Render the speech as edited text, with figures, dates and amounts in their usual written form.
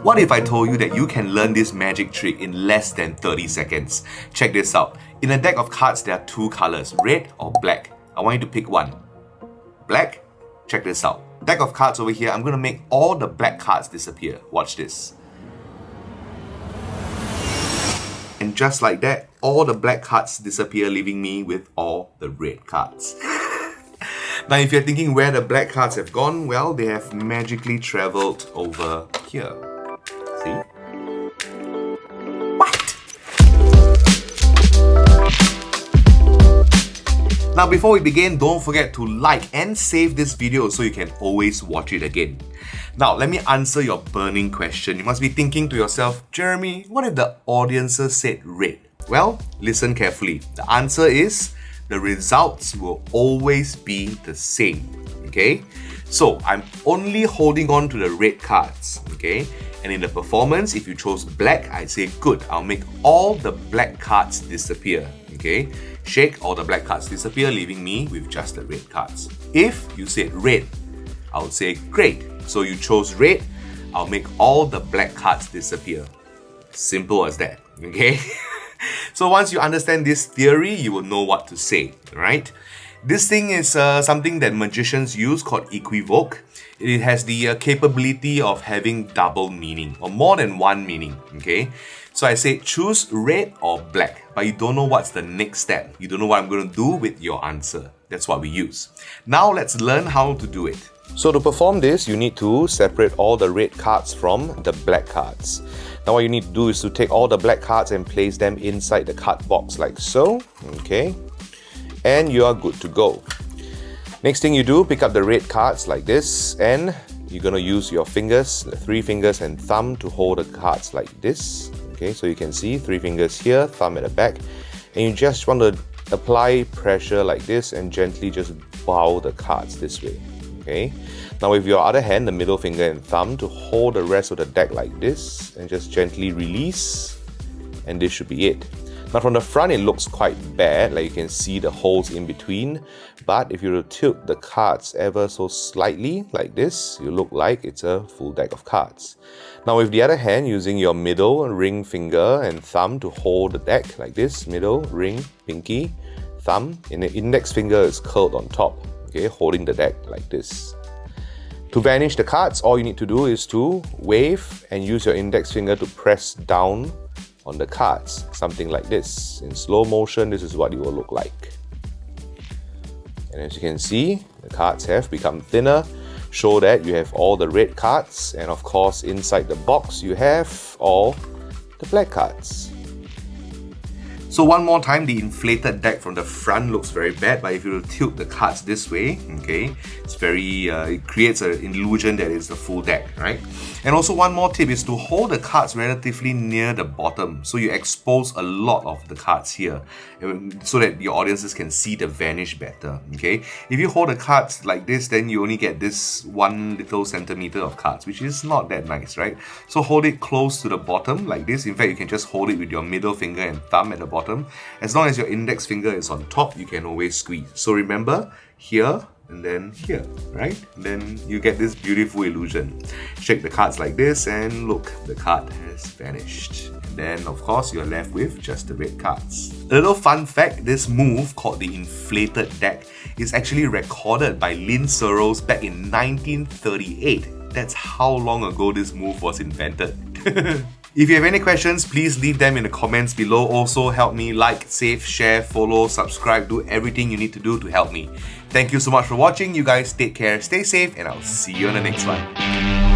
What if I told you that you can learn this magic trick in less than 30 seconds? Check this out. In a deck of cards, there are two colors, red or black. I want you to pick one. Black? Check this out. Deck of cards over here, I'm going to make all the black cards disappear. Watch this. And just like that, all the black cards disappear, leaving me with all the red cards. Now, if you're thinking where the black cards have gone, well, they have magically traveled over here. See? What? Now, before we begin, don't forget to like and save this video so you can always watch it again. Now, let me answer your burning question. You must be thinking to yourself, Jeremy, what if the audiences said red? Well, listen carefully. The answer is, the results will always be the same, okay? So, I'm only holding on to the red cards, okay? And in the performance, if you chose black, I'd say, good, I'll make all the black cards disappear, okay? Shake, all the black cards disappear, leaving me with just the red cards. If you said red, I would say, great, so you chose red, I'll make all the black cards disappear. Simple as that, okay? So once you understand this theory, you will know what to say, right? This thing is something that magicians use called equivoke. It has the capability of having double meaning, or more than one meaning, okay? So I say choose red or black, but you don't know what's the next step. You don't know what I'm going to do with your answer. That's what we use. Now let's learn how to do it. So to perform this, you need to separate all the red cards from the black cards. Now what you need to do is to take all the black cards and place them inside the card box like so, okay? And you are good to go. Next thing you do, pick up the red cards like this, and you're going to use your fingers, the 3 fingers and thumb to hold the cards like this. Okay, so you can see 3 fingers here, thumb at the back, and you just want to apply pressure like this and gently just bow the cards this way. Okay. Now with your other hand, the middle finger and thumb, to hold the rest of the deck like this and just gently release, and this should be it. Now from the front it looks quite bad, like you can see the holes in between, but if you were to tilt the cards ever so slightly like this, you look like it's a full deck of cards. Now with the other hand, using your middle ring finger and thumb to hold the deck like this, middle, ring, pinky, thumb, and the index finger is curled on top, okay, holding the deck like this. To vanish the cards, all you need to do is to wave and use your index finger to press down on the cards, something like this. In slow motion, this is what it will look like. And as you can see, the cards have become thinner. Show that you have all the red cards, and of course inside the box you have all the black cards. So one more time, the inflated deck from the front looks very bad, but if you tilt the cards this way, okay, it's very, it creates an illusion that it's the full deck, right? And also one more tip is to hold the cards relatively near the bottom, so you expose a lot of the cards here, so that your audiences can see the vanish better, okay? If you hold the cards like this, then you only get this 1 little centimeter of cards, which is not that nice, right? So hold it close to the bottom like this. In fact, you can just hold it with your middle finger and thumb at the bottom. As long as your index finger is on top, you can always squeeze. So remember, here and then here, right? Then you get this beautiful illusion. Shake the cards like this and look, the card has vanished. And then of course you're left with just the red cards. A little fun fact, this move called the inflated deck is actually recorded by Lin Searles back in 1938. That's how long ago this move was invented. If you have any questions, please leave them in the comments below. Also, help me like, save, share, follow, subscribe, do everything you need to do to help me. Thank you so much for watching. You guys take care, stay safe, and I'll see you on the next one.